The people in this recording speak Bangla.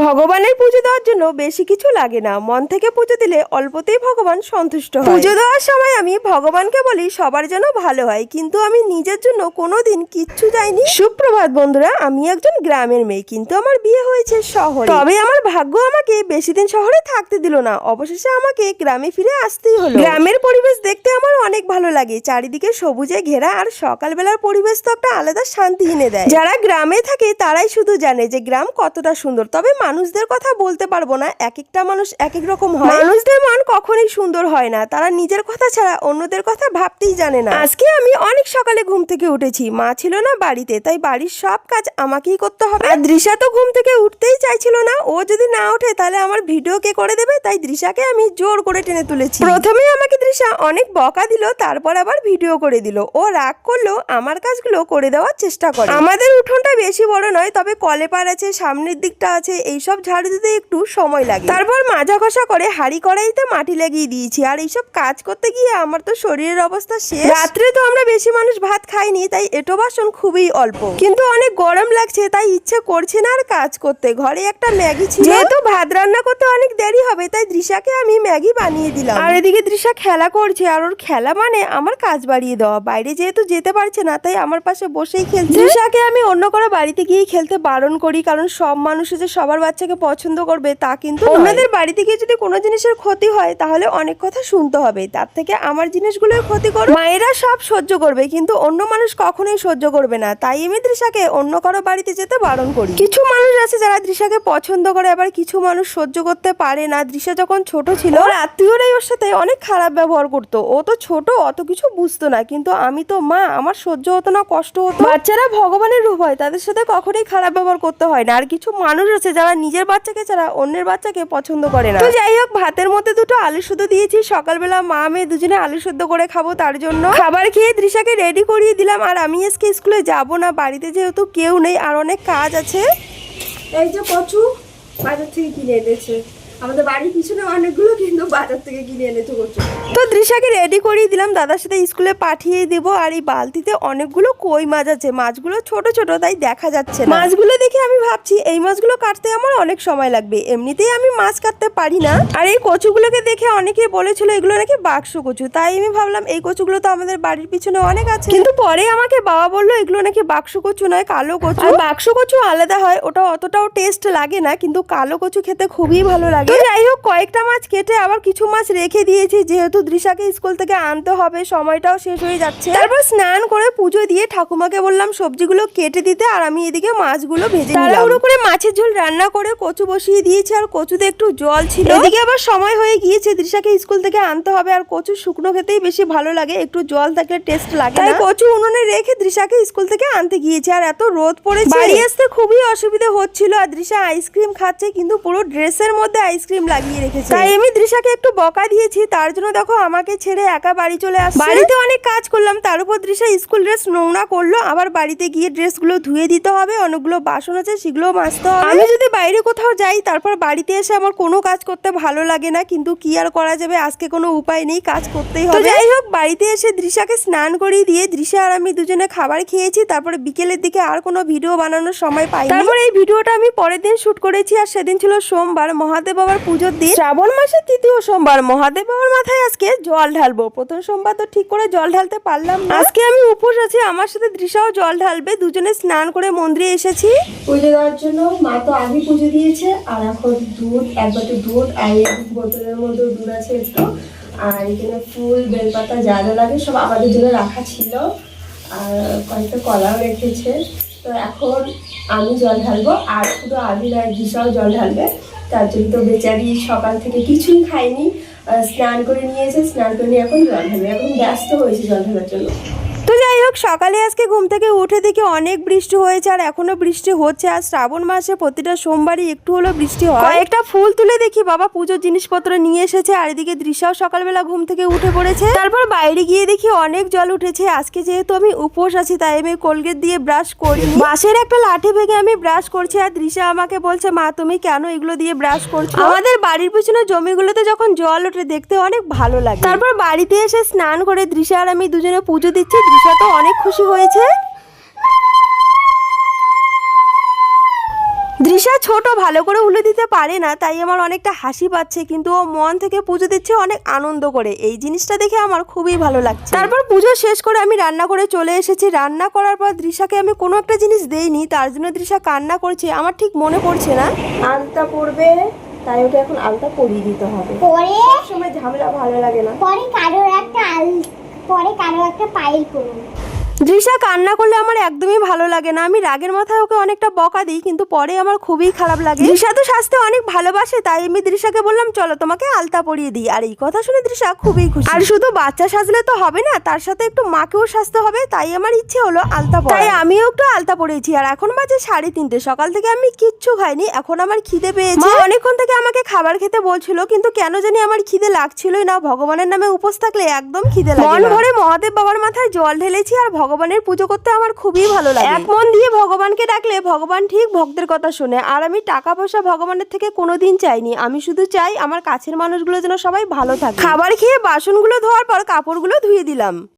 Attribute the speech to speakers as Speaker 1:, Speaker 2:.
Speaker 1: ভগবানের পুজো দেওয়ার জন্য বেশি কিছু লাগে না, মন থেকে পুজো দিলে অল্পতেই ভগবান সন্তুষ্ট হয়। পুজো দেওয়ার সময় আমি ভগবানকে বলি সবার যেন ভালো হয়, কিন্তু আমি নিজের জন্য কোনোদিন কিচ্ছু চাইনি। সুপ্রভাত বন্ধুরা, আমি একজন গ্রামের মেয়ে, কিন্তু আমার বিয়ে হয়েছে শহরে। তবে আমার ভাগ্য আমাকে বেশি দিন শহরে থাকতে দিল না, অবশেষে আমাকে গ্রামে ফিরে আসতেই হলো। গ্রামের পরিবেশ দেখতে আমার অনেক ভালো লাগে, চারিদিকে সবুজে ঘেরা, আর সকালবেলার পরিবেশ তো একটা আলাদা শান্তি এনে দেয়। যারা গ্রামে থাকে তারাই শুধু জানে যে গ্রাম কতটা সুন্দর। তবে মানুষদের কথা বলতে পারবো না, এক একটা মানুষ এক এক রকম হয়। মানুষদের মন কখনোই সুন্দর হয় না, তারা নিজের কথা ছাড়া অন্যদের কথা ভাবতেই জানে না। আজকে আমি অনেক সকালে ঘুম থেকে উঠেছি, মা ছিল না বাড়িতে, তাই বাড়ির সব কাজ আমাকেই করতে হবে। আর দৃশা তো ঘুম থেকে উঠতেই চাইছিল না, ও যদি না ওঠে তাহলে আমার ভিডিও কে করে দেবে, তাই দৃশাকে আমি জোর করে টেনে তুলেছি। প্রথমে আমাকে দৃশা অনেক বকা দিল, তারপর আবার ভিডিও করে দিল। ও রাগ করলো, আমার কাজগুলো করে দেওয়ার চেষ্টা করে। আমাদের উঠোনটা বেশি বড় নয়, তবে কলেপার আছে, সামনের দিকটা আছে, এইসব ঝাড়ু দিতে একটু সময় লাগে। তারপর মাজা ঘষা করে হাঁড়ি কড়াইতে মাটি লাগিয়ে দিয়েছি, আর এইসব কাজ করতে গিয়ে আমার তো শরীরের অবস্থা শেষ। রাত্রে তো আমরা বেশি মানুষ ভাত খাইনি, তাই এঁটো বাসন খুবই অল্প, কিন্তু অনেক গরম লাগছে, তাই ইচ্ছে করছে না আর কাজ করতে। ঘরে একটা ম্যাগি ছিল, যেহেতু ভাত রান্না করতে অনেক দেরি হবে, তাই দৃশাকে আমি ম্যাগি বানিয়ে দিলাম। আর এদিকে দৃশা খেলা করছে, আর ওর খেলা মানে আমার কাজ বাড়িয়ে দেওয়া। বাইরে যেহেতু যেতে পারছে না, তাই আমার পাশে বসেই খেলছে। দৃশাকে আমি অন্য কারো বাড়িতে গিয়ে খেলতে বারণ করি, কারণ সব মানুষ যে সবার বাচ্চাকে পছন্দ করবে তা কিন্তু অন্যদের বাড়িতে গিয়ে যদি কোনো জিনিসের ক্ষতি হয় তাহলে অনেক কথা শুনতে হবে, তার থেকে আমার জিনিসগুলোই ক্ষতি করবে। মায়েরা সব সহ্য করবে, কিন্তু অন্য মানুষ কখনোই সহ্য করবে না, তাই আমি দৃশাকে অন্য কারো বাড়িতে যেতে বারণ করি। কিছু মানুষ আছে যারা দৃশাকে পছন্দ করে, আবার কিছু মানুষ সহ্য করতে পারে না। দৃশা যখন ছোট ছিল, ওর আত্মীয়রাই ওর সাথে অনেক খারাপ ব্যবহার করতো। ও তো ছোট, অত কিছু বুঝতো না, কিন্তু আমি তো মা, আমার সহ্য হতো না, কষ্ট হতো। বাচ্চারা ভগবানের রূপ হয়, তাদের সাথে কখনোই খারাপ ব্যবহার করতে হয় না। আর কিছু মানুষ আছে যারা নিজের বাচ্চাকে ছাড়া অন্যের বাচ্চাকে পছন্দ করে না। তো যাই হোক, ভাতের মধ্যে দুটো আলু সেদ্ধ দিয়েছি, সকালবেলা মা মেয়ে দুজনে আলু সেদ্ধ করে খাবো, তার জন্য খাবার খেয়ে দৃশাকে রেডি করিয়ে দিলাম। আর আমি আজকে স্কুলে যাব না, বাড়িতে যেহেতু কেউ নেই আর অনেক কাজ আছে। এই যে কচু বাজার থেকে কিনে এনেছে, আমাদের বাড়ির পিছনে অনেকগুলো, কিন্তু বাজার থেকে কিনে এনেছে কচু। তো দৃশাকে রেডি করিয়ে দিলাম, দাদার সাথে স্কুলে পাঠিয়ে দেব। আর এই বালতিতে অনেকগুলো কই মাছ আছে, মাছগুলো ছোট ছোট, তাই দেখা যাচ্ছে না। মাছগুলো দেখে আমি ভাবছি এই মাছগুলো কাটতে আমার অনেক সময় লাগবে, এমনিতেই আমি মাছ কাটতে পারি না। আর এই কচুগুলোকে দেখে অনেকে বলেছিল এগুলো নাকি বাক্স কচু, তাই আমি ভাবলাম এই কচুগুলো তো আমাদের বাড়ির পিছনে অনেক আছে, কিন্তু পরে আমাকে বাবা বললো এগুলো নাকি বাক্স কচু নয়, কালো কচু। আর বাক্স কচু আলাদা হয়, ওটা অতটাও টেস্ট লাগে না, কিন্তু কালো কচু খেতে খুবই ভালো লাগে। যাই হোক, কয়েকটা মাছ কেটে আবার কিছু মাছ রেখে দিয়েছি, যেহেতু দৃশাকে স্কুল থেকে আনতে হবে, সময়টাও শেষ হয়ে যাচ্ছে। তারপর স্নান করে পুজো দিয়ে ঠাকুমাকে বললাম সবজিগুলো কেটে দিতে, আর আমি এদিকে মাছগুলো ভেজে নিলাম। তাড়াহুড়ো করে মাছের ঝোল রান্না করে কচু বসিয়ে দিয়েছি, আর কচুতে একটু জল ছিল। এদিকে আবার সময় হয়ে গিয়েছে, দৃশাকে স্কুল থেকে আনতে হবে, আর কচু শুকনো খেতেই বেশি ভালো লাগে, একটু জল থাকলে টেস্ট লাগে না। কচু উনুনে রেখে দৃশাকে স্কুল থেকে আনতে গিয়েছি, আর এত রোদ পড়েছে, বাড়ি আসতে খুবই অসুবিধা হচ্ছিল। আর দৃশা আইসক্রিম খাচ্ছে, কিন্তু পুরো ড্রেসের মধ্যে আইসক্রিম লাগিয়ে রেখেছে, তাই আমি দৃশাকে একটু বকা দিয়েছি। তার জন্য দেখো আমাকে ছেড়ে একা বাড়ি চলে আসছে। বাড়িতে অনেক কাজ করলাম, তার উপর দৃশা স্কুল ড্রেস নোংরা করলো, আবার বাড়িতে গিয়ে ড্রেসগুলো ধুয়ে দিতে হবে, অনেকগুলো বাসন আছে সেগুলো মাজতে হবে। আমি যদি বাইরে কোথাও যাই তারপর বাড়িতে এসে আমার কোনো কাজ করতে ভালো লাগে না, কিন্তু কি আর করা যাবে, আজকে কোনো উপায় নেই, কাজ করতেই হবে। যাই হোক, বাড়িতে এসে দৃশাকে স্নান করিয়ে দিয়ে দৃশা আর আমি দুজনে খাবার খেয়েছি। তারপরে বিকেলের দিকে আর কোনো ভিডিও বানানোর সময় পাইনি। তারপর এই ভিডিওটা আমি পরের দিন শুট করেছি, আর সেদিন ছিল সোমবার, মহাদেব বাবার পুজোর দিন, শ্রাবণ মাসের তৃতীয় সোমবার। মহাদেব বাবার মাথায় আজকে জল ঢালবো, প্রথম সোমবার তো ঠিক করে জল ঢালতে পারলাম না। আজকে আমি উপোস আছি, আমার সাথে দৃশাও জল ঢালবে, দুজনে স্নান করে মন্দিরে এসেছি পুজো দেওয়ার জন্য। মা তো আগে পুজো দিয়েছে, আর এখন দুধ, এক বাটি দুধ, আর বোতলের মধ্যে দুধ আছে একটু, আর এখানে ফুল বেলপাতা যা যা লাগে সব আমাদের জন্য রাখা ছিল, আর কয়েকটা কলাও রেখেছে। তো এখন আমি জল ঢালবো, আর শুধু আমি আর দৃশাও জল ঢালবে। তার জন্য তো বেচারি সকাল থেকে কিছুই খায়নি, স্নান করে নিয়েছে, স্নান করে নিয়ে এখন জল ঢালবে, এখন ব্যস্ত হয়েছে জল ঢালার জন্য। তো যাই হোক, সকালে আজকে ঘুম থেকে উঠে দেখি অনেক বৃষ্টি হয়েছে, আর এখনো বৃষ্টি হচ্ছে। আর শ্রাবণ মাসে প্রতিটা সোমবারই একটু হলো বৃষ্টি হয়। একটা ফুল তুলে দেখি বাবা পুজোর জিনিসপত্র নিয়ে এসেছে, আর এদিকে দৃশাও সকালবেলা ঘুম থেকে উঠে পড়েছে। তারপর বাইরে গিয়ে দেখি অনেক জল উঠেছে। আজকে যেহেতু আমি উপোস আছি, তাই আমি কোলগেট দিয়ে ব্রাশ করি, বাঁশের একটা লাঠি ভেঙে আমি ব্রাশ করছি। আর দৃশা আমাকে বলছে মা তুমি কেন এগুলো দিয়ে ব্রাশ করছো? আমাদের বাড়ির পিছনে জমিগুলোতে যখন জল ওঠে দেখতে অনেক ভালো লাগে। তারপর বাড়িতে এসে স্নান করে দৃশা আর আমি দুজনে পুজো দিচ্ছি, দৃশা তো অনেক খুশি হয়েছে। দৃশা ছোট, ভালো করে উলে দিতে পারে না, তাই আমার অনেকটা হাসি পাচ্ছে, কিন্তু ও মন থেকে পুজো দিচ্ছে অনেক আনন্দ করে। এই জিনিসটা দেখে আমার খুবই ভালো লাগছে। তারপর পুজো শেষ করে আমি রান্না করে চলে এসেছি। রান্না করার পর দৃশাকে আমি কোনো একটা জিনিস দেইনি, তার জন্য দৃশা কান্না করছে। আমার ঠিক মনে পড়ছে না আলতা পরবে, তাই ওকে এখন আলতা পরিয়ে দিতে হবে।
Speaker 2: পরে
Speaker 1: সবসময় ঝামেলা ভালো লাগে না।
Speaker 2: পরে কারোর একটা পাইল করুন।
Speaker 1: দৃশা কান্না করলে আমার একদমই ভালো লাগে না। আমি রাগের মাথায় ওকে অনেকটা বকা দিই, কিন্তু পরে আমার খুবই খারাপ লাগে। দৃশা তো সাজতে অনেক ভালোবাসে, তাই আমি দৃশাকে বললাম চলো তোমাকে আলতা পরিয়ে দিই। আর এই কথা শুনে দৃশা খুবই খুশি। আর শুধু বাচ্চা সাজলে তো হবে না, তার সাথে একটু মাকেও সাজতে হবে, তাই আমার ইচ্ছে হলো আলতা পরা। তাই আমিও একটু আলতা পরিয়েছি। আর এখন বাজে 3:30। সকাল থেকে আমি কিচ্ছু খাইনি, এখন আমার খিদে পেয়েছে। মা অনেকক্ষণ থেকে আমাকে খাবার খেতে বলছিল, কিন্তু কেন জানি আমার খিদে লাগছিলই না। ভগবানের নামে উপোস থাকলে একদম খিদে লাগে না। মন ভরে মহাদেব বাবার মাথায় জল ঢেলেছি, আর ভগবানের পুজো করতে আমার খুবই ভালো লাগে। এক মন দিয়ে ভগবানকে ডাকলে ভগবান ঠিক ভক্তের কথা শোনে। আর আমি টাকা পয়সা ভগবানের থেকে কোনোদিন চাইনি, আমি শুধু চাই আমার কাছের মানুষগুলো যেন সবাই ভালো থাকে। খাবার খেয়ে বাসনগুলো ধোয়ার পর কাপড়গুলো ধুয়ে দিলাম।